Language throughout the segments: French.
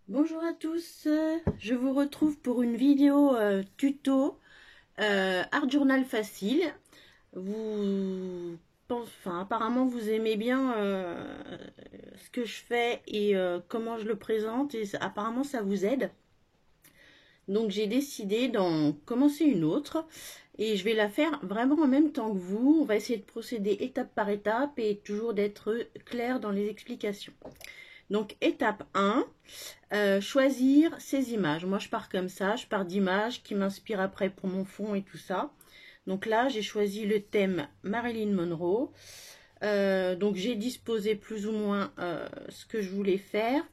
Bonjour à tous, je vous retrouve pour une vidéo tuto Art Journal facile. Apparemment vous aimez bien ce que je fais et comment je le présente et apparemment ça vous aide. Donc j'ai décidé d'en commencer une autre et je vais la faire vraiment en même temps que vous. On va essayer de procéder étape par étape et toujours d'être clair dans les explications. Donc étape 1, choisir ses images. Moi je pars comme ça, je pars d'images qui m'inspirent après pour mon fond et tout ça. Donc là j'ai choisi le thème Marilyn Monroe. Donc j'ai disposé plus ou moins ce que je voulais faire.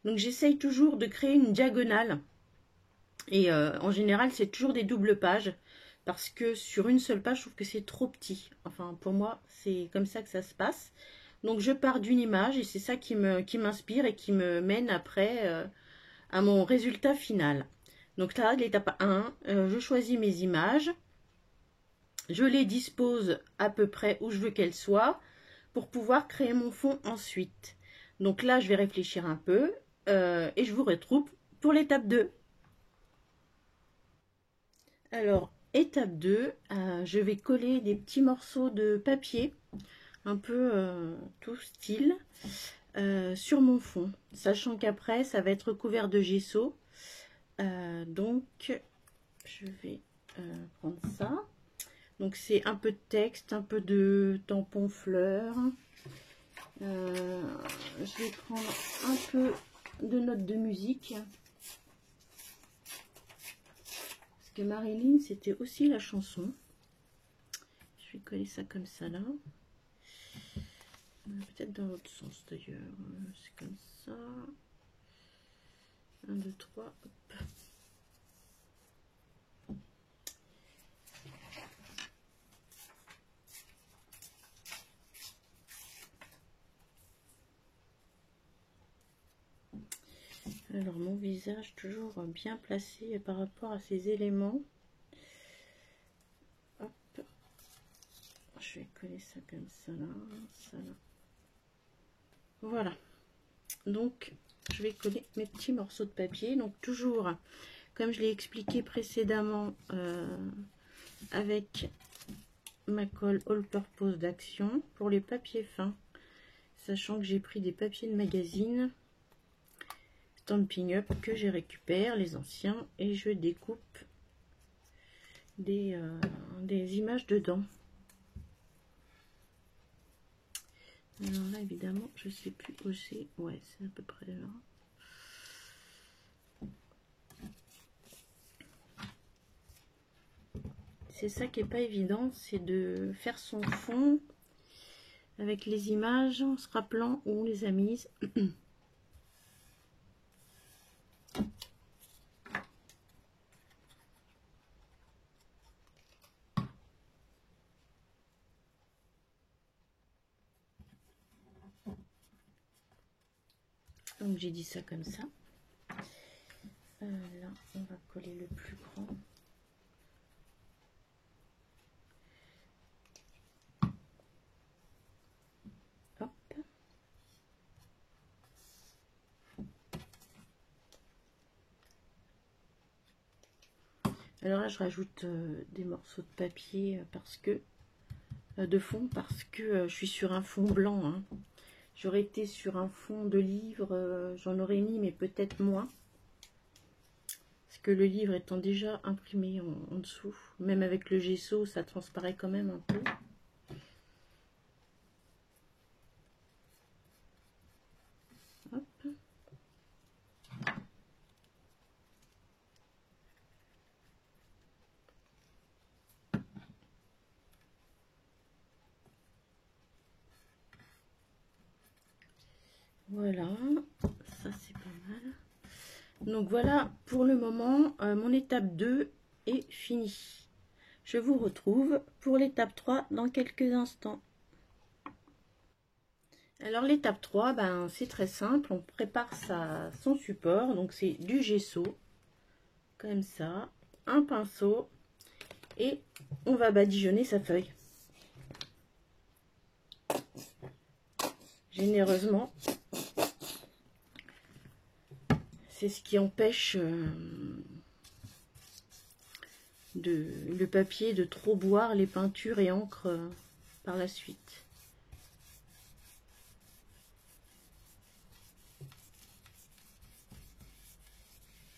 Donc j'essaye toujours de créer une diagonale. Et en général c'est toujours des doubles pages. Parce que sur une seule page je trouve que c'est trop petit. Enfin pour moi c'est comme ça que ça se passe. Donc je pars d'une image et c'est ça qui m'inspire et qui me mène après à mon résultat final. Donc là, l'étape 1, je choisis mes images, je les dispose à peu près où je veux qu'elles soient pour pouvoir créer mon fond ensuite. Donc là, je vais réfléchir un peu et je vous retrouve pour l'étape 2. Alors, étape 2, je vais coller des petits morceaux de papier, un peu tout style, sur mon fond, sachant qu'après, ça va être recouvert de gesso. Donc, je vais prendre ça. Donc, c'est un peu de texte, un peu de tampon fleurs. Je vais prendre un peu de notes de musique. Parce que Marilyn, c'était aussi la chanson. Je vais coller ça comme ça là. Peut-être dans l'autre sens d'ailleurs. C'est comme ça. 1, 2, 3. Hop. Alors mon visage toujours bien placé par rapport à ces éléments. Hop. Je vais coller ça comme ça là, ça là. Voilà. Donc je vais coller mes petits morceaux de papier. Donc toujours, comme je l'ai expliqué précédemment, avec ma colle All Purpose d'Action pour les papiers fins. Sachant que j'ai pris des papiers de magazine Stampin' Up que je récupère, les anciens, et je découpe des images dedans. Alors là, évidemment, je sais plus où c'est. Ouais, c'est à peu près là. C'est ça qui est pas évident, c'est de faire son fond avec les images en se rappelant où on les a mises. Donc j'ai dit ça comme ça. Là, on va coller le plus grand. Hop. Alors là, je rajoute des morceaux de papier parce que de fond parce que je suis sur un fond blanc. Hein. J'aurais été sur un fond de livre, j'en aurais mis, mais peut-être moins. Parce que le livre étant déjà imprimé en dessous, même avec le gesso, ça transparaît quand même un peu. Hop. Voilà, ça c'est pas mal. Donc voilà, pour le moment, mon étape 2 est finie. Je vous retrouve pour l'étape 3 dans quelques instants. Alors l'étape 3, ben, c'est très simple, on prépare son support, donc c'est du gesso, comme ça, un pinceau, et on va badigeonner sa feuille. Généreusement. C'est ce qui empêche le papier de trop boire les peintures et encres par la suite.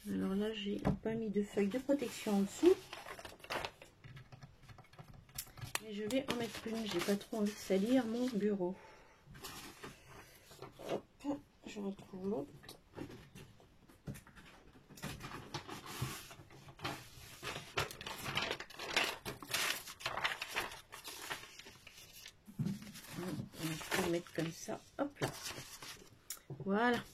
Alors là, j'ai pas mis de feuilles de protection en dessous. Mais je vais en mettre une. J'ai pas trop envie de salir mon bureau. Hop, je retrouve l'autre. Je peux le mettre comme ça. Hop là. Voilà.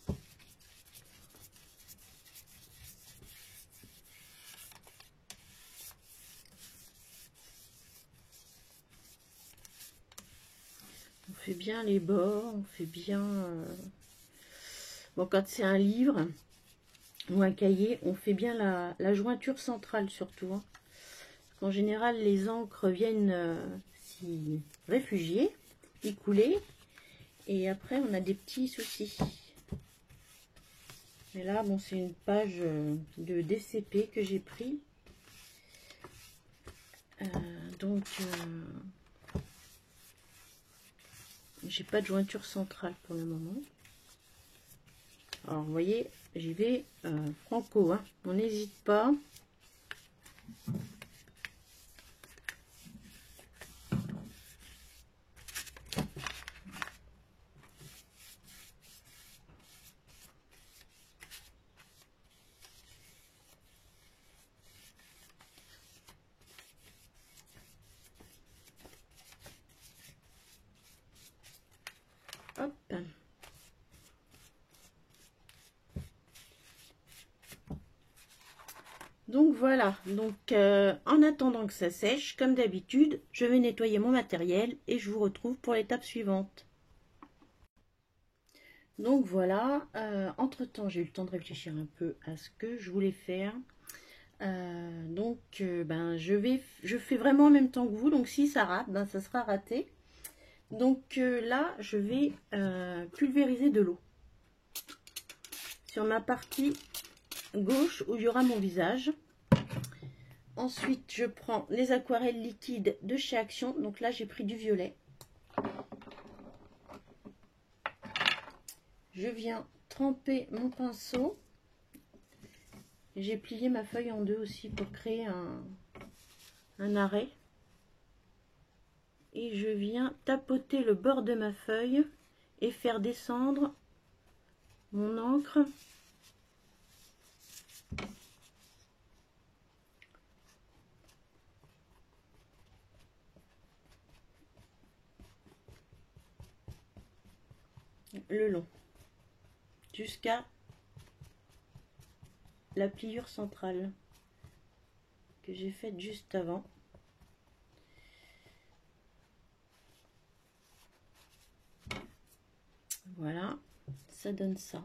On fait bien les bords, on fait bien... Bon, quand c'est un livre ou un cahier, on fait bien la jointure centrale surtout. Hein. En général, les encres viennent s'y réfugier, y couler. Et après, on a des petits soucis. Mais là, bon, c'est une page de DCP que j'ai pris. Donc... j'ai pas de jointure centrale pour le moment. Alors, vous voyez, j'y vais franco. Hein. On n'hésite pas. Hop. Donc voilà, donc en attendant que ça sèche, comme d'habitude, je vais nettoyer mon matériel et je vous retrouve pour l'étape suivante. Donc voilà, entre-temps, j'ai eu le temps de réfléchir un peu à ce que je voulais faire. Ben, je fais vraiment en même temps que vous, donc si ça rate, ben, ça sera raté. Donc là, je vais pulvériser de l'eau sur ma partie gauche où il y aura mon visage. Ensuite, je prends les aquarelles liquides de chez Action. Donc là, j'ai pris du violet. Je viens tremper mon pinceau. J'ai plié ma feuille en deux aussi pour créer un arrêt. Et je viens tapoter le bord de ma feuille et faire descendre mon encre. Le long. Jusqu'à la pliure centrale que j'ai faite juste avant. Voilà, ça donne ça.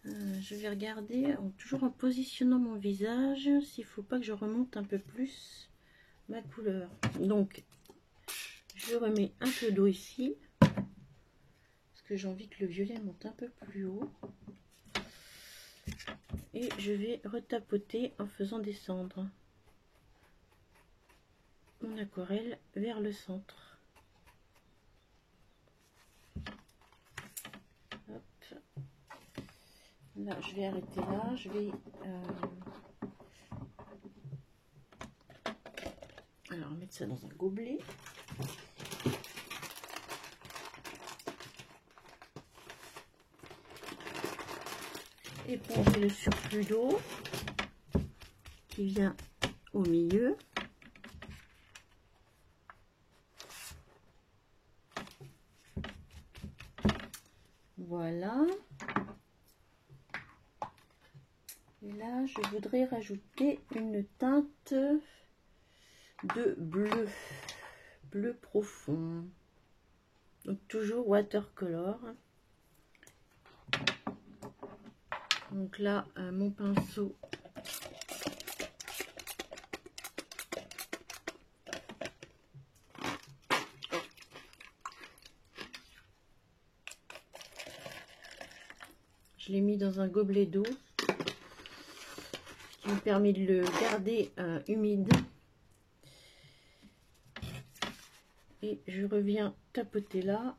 Je vais regarder, toujours en positionnant mon visage, s'il ne faut pas que je remonte un peu plus ma couleur. Donc, je remets un peu d'eau ici, parce que j'ai envie que le violet monte un peu plus haut. Et je vais retapoter en faisant descendre mon aquarelle vers le centre. Hop. Là, je vais arrêter là. Je vais alors mettre ça dans un gobelet. Éponger le surplus d'eau qui vient au milieu. Voilà. Et là, je voudrais rajouter une teinte de bleu, bleu profond. Donc toujours watercolor. Donc là, mon pinceau Je l'ai mis dans un gobelet d'eau, ce qui me permet de le garder humide. Et je reviens tapoter là.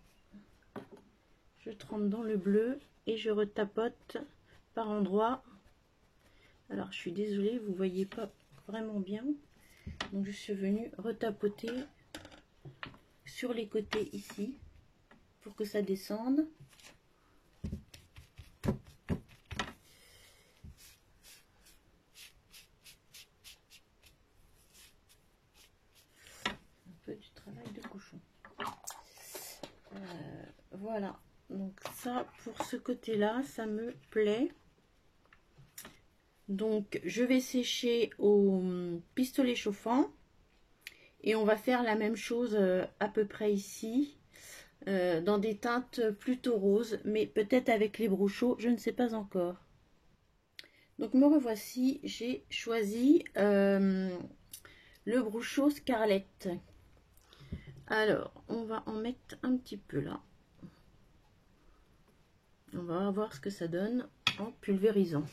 Je trempe dans le bleu et je retapote par endroits. Alors je suis désolée, vous voyez pas vraiment bien. Donc je suis venue retapoter sur les côtés ici pour que ça descende. Un peu du travail de cochon. Voilà, donc ça pour ce côté-là, ça me plaît. Donc je vais sécher au pistolet chauffant et on va faire la même chose à peu près ici, dans des teintes plutôt roses, mais peut-être avec les brochots, je ne sais pas encore. Donc me revoici, j'ai choisi le brochot Scarlett. Alors on va en mettre un petit peu là. On va voir ce que ça donne en pulvérisant.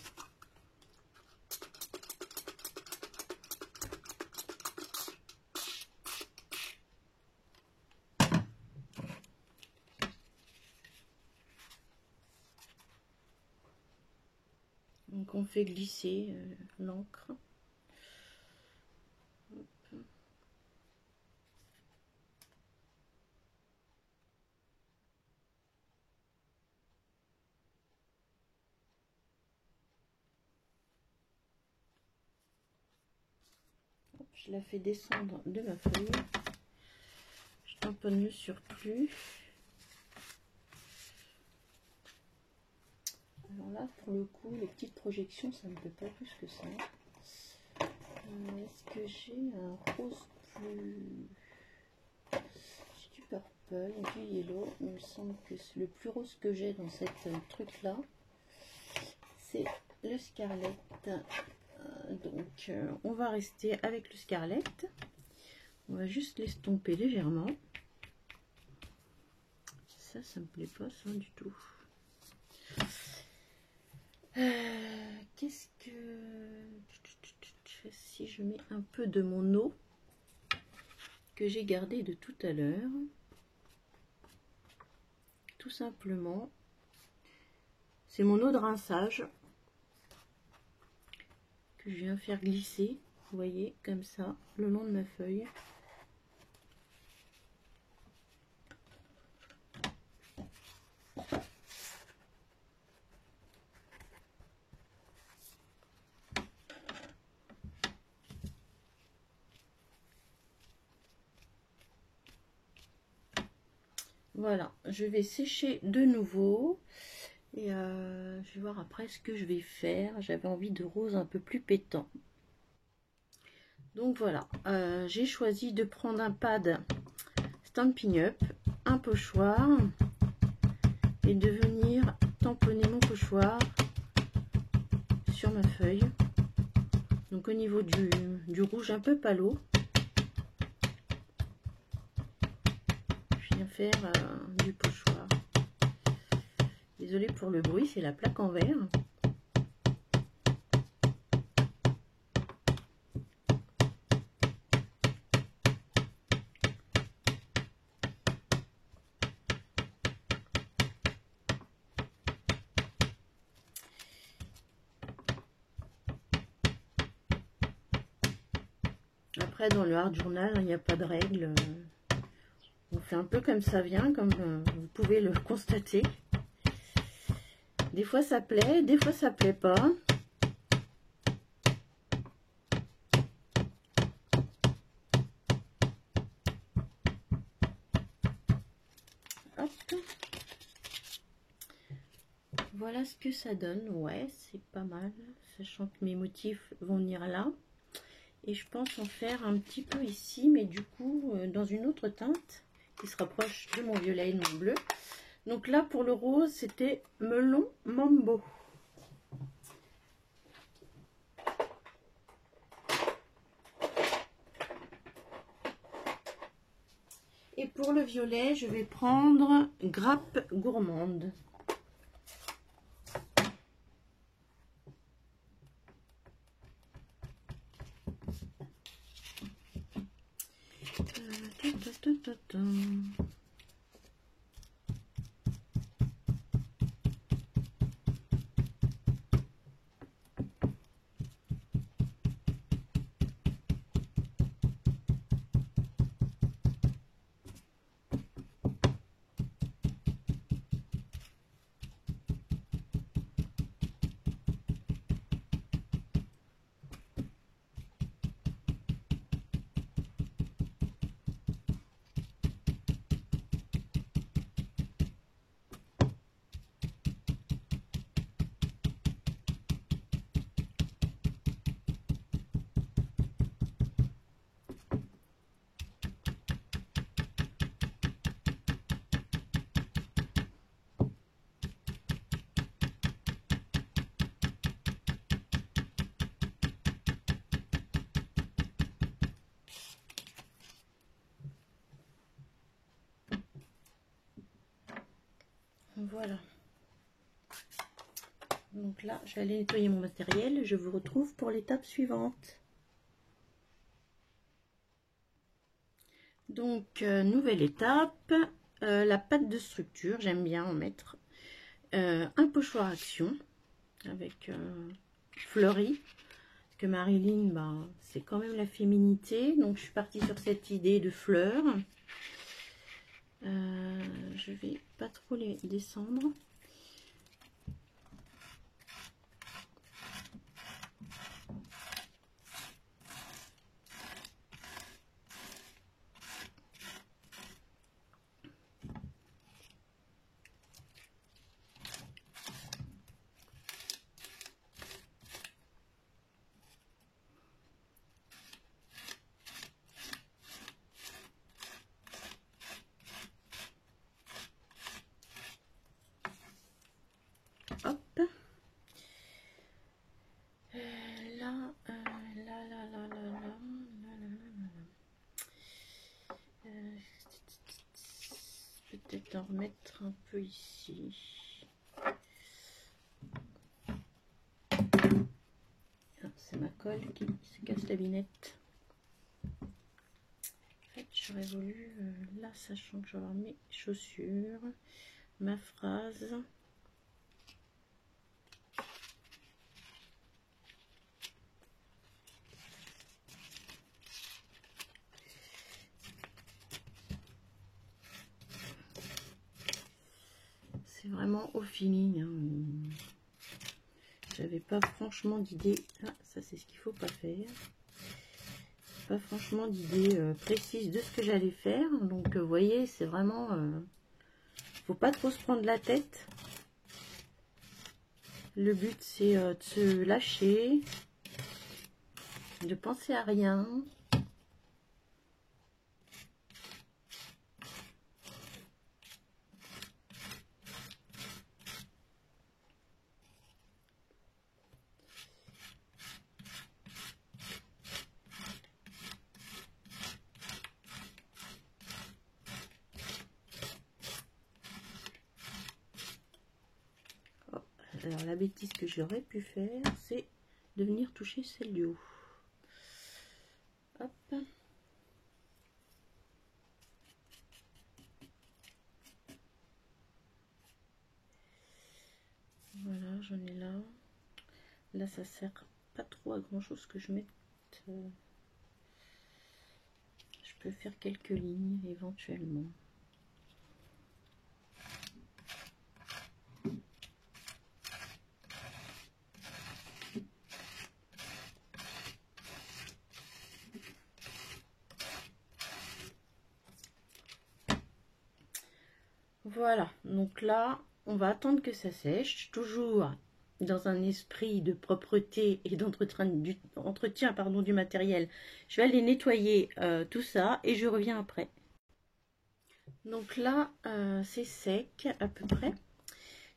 Donc on fait glisser l'encre. Je la fais descendre de ma feuille. Je tamponne le surplus. Alors là, pour le coup, les petites projections, ça ne me plaît pas plus que ça. Est-ce que j'ai un rose plus... J'ai du purple, du yellow. Il me semble que le plus rose que j'ai dans cette truc-là, c'est le Scarlett. Donc on va rester avec le Scarlett. On va juste l'estomper légèrement. Ça me plaît pas ça du tout. Qu'est-ce que... Si je mets un peu de mon eau que j'ai gardé de tout à l'heure, tout simplement, c'est mon eau de rinçage que je viens faire glisser, vous voyez, comme ça, le long de ma feuille. Voilà, je vais sécher de nouveau et je vais voir après ce que je vais faire. J'avais envie de rose un peu plus pétant. Donc voilà, j'ai choisi de prendre un pad Stampin' Up, un pochoir et de venir tamponner mon pochoir sur ma feuille. Donc au niveau du rouge un peu palo, je viens faire du pochoir. Désolée pour le bruit, c'est la plaque en verre. Après, dans le Art Journal, il n'y a pas de règle. On fait un peu comme ça vient, comme vous pouvez le constater. Des fois ça plaît, des fois ça plaît pas. Hop. Voilà ce que ça donne. Ouais, c'est pas mal. Sachant que mes motifs vont venir là. Et je pense en faire un petit peu ici, mais du coup dans une autre teinte qui se rapproche de mon violet et de mon bleu. Donc là pour le rose, c'était Melon Mambo. Et pour le violet, je vais prendre Grappe Gourmande. Voilà. Donc là, je vais aller nettoyer mon matériel. Je vous retrouve pour l'étape suivante. Donc, nouvelle étape. La pâte de structure. J'aime bien en mettre un pochoir action avec fleuri. Parce que Marilyn, bah, c'est quand même la féminité. Donc, je suis partie sur cette idée de fleurs. Je vais pas trop les descendre. Hop. Peut-être en remettre un peu ici. C'est ma colle qui se casse la binette. En fait, j'aurais voulu, là, sachant que je vais avoir mes chaussures, ma phrase. C'est vraiment au feeling. Hein. J'avais pas franchement d'idée. Ah, ça c'est ce qu'il faut pas faire. Pas franchement d'idée précise de ce que j'allais faire. Donc vous voyez, c'est vraiment. Faut pas trop se prendre la tête. Le but c'est de se lâcher, de penser à rien. Alors la bêtise que j'aurais pu faire, c'est de venir toucher celle du haut. Hop. Voilà, j'en ai là. Là, ça sert pas trop à grand chose que je mette. Je peux faire quelques lignes éventuellement. Voilà, donc là, on va attendre que ça sèche, toujours dans un esprit de propreté et d'entretien du matériel. Je vais aller nettoyer tout ça et je reviens après. Donc là, c'est sec à peu près.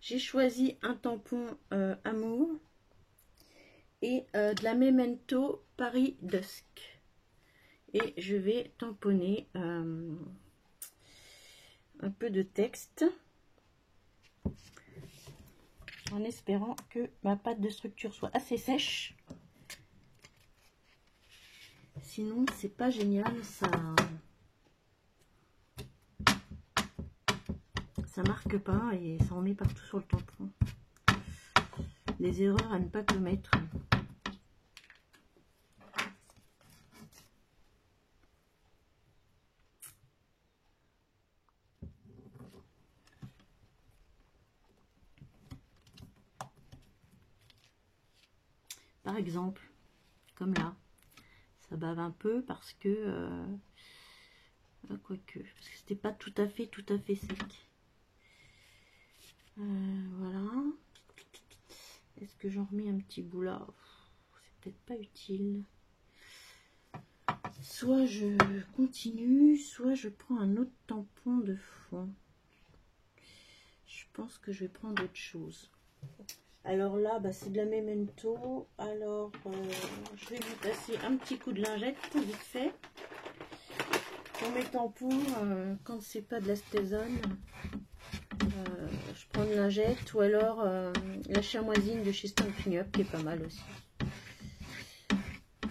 J'ai choisi un tampon Amour et de la Memento Paris Dusk. Et je vais tamponner un peu de texte en espérant que ma pâte de structure soit assez sèche. Sinon, c'est pas génial, ça ça marque pas et ça en met partout sur le tampon. Des erreurs à ne pas commettre. Par exemple, comme là, ça bave un peu parce que quoique, parce que c'était pas tout à fait sec. Voilà. Est-ce que j'en remets un petit bout là? C'est peut-être pas utile. Soit je continue, soit je prends un autre tampon de fond. Je pense que je vais prendre autre chose. Alors là, bah, c'est de la Memento. Alors, je vais lui passer un petit coup de lingette, vite fait. Pour mes tampons, quand c'est pas de la Stésone, je prends une lingette ou alors la chamoisine de chez Stampin' Up qui est pas mal aussi.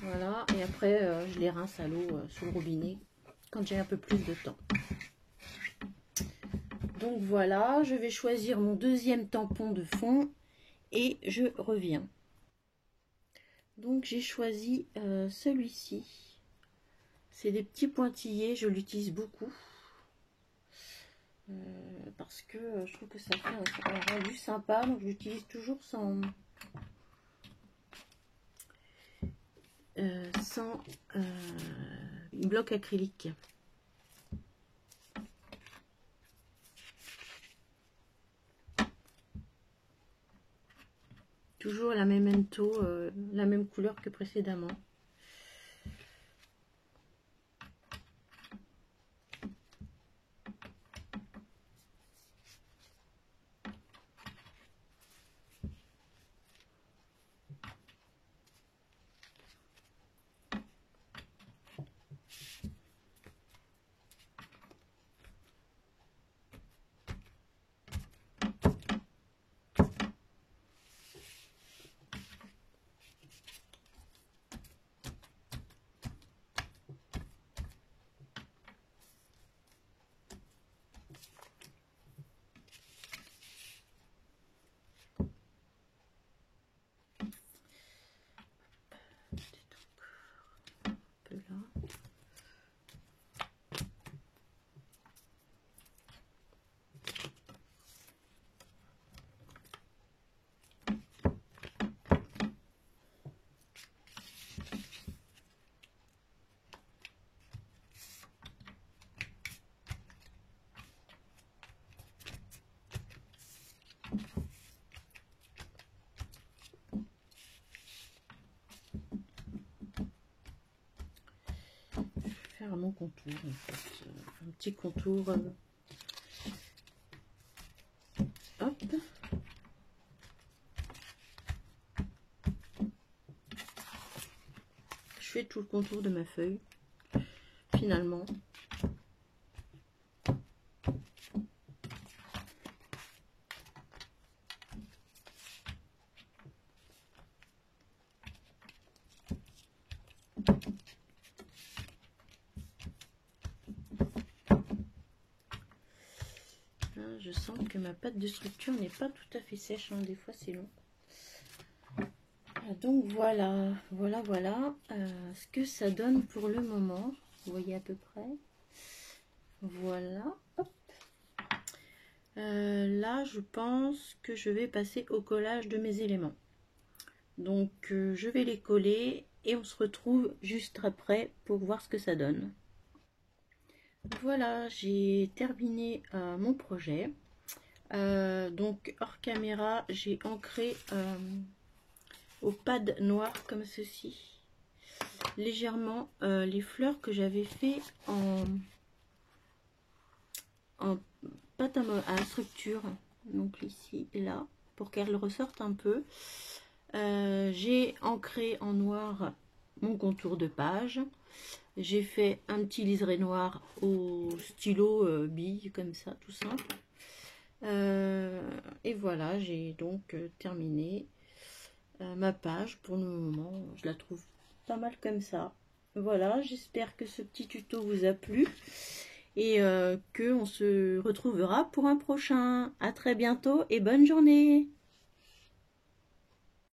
Voilà, et après je les rince à l'eau sous le robinet quand j'ai un peu plus de temps. Donc voilà, je vais choisir mon deuxième tampon de fond et je reviens. Donc j'ai choisi celui-ci. C'est des petits pointillés, je l'utilise beaucoup. Parce que je trouve que ça fait un rendu sympa, donc j'utilise toujours sans bloc acrylique. Toujours la Memento, la même couleur que précédemment. Faire mon contour en fait. Un petit contour hop, je fais tout le contour de ma feuille finalement. Je sens que ma pâte de structure n'est pas tout à fait sèche, hein. Des fois c'est long. Donc voilà ce que ça donne pour le moment. Vous voyez à peu près. Voilà. Hop. Là, je pense que je vais passer au collage de mes éléments. Donc je vais les coller et on se retrouve juste après pour voir ce que ça donne. Voilà, j'ai terminé mon projet. Donc hors caméra, j'ai ancré au pad noir comme ceci légèrement les fleurs que j'avais fait en pâte à structure, donc ici et là, pour qu'elle ressorte un peu. J'ai ancré en noir mon contour de page. J'ai fait un petit liseré noir au stylo bille, comme ça, tout simple. Et voilà, j'ai donc terminé ma page pour le moment. Je la trouve pas mal comme ça. Voilà, j'espère que ce petit tuto vous a plu. et que on se retrouvera pour un prochain. À très bientôt et bonne journée.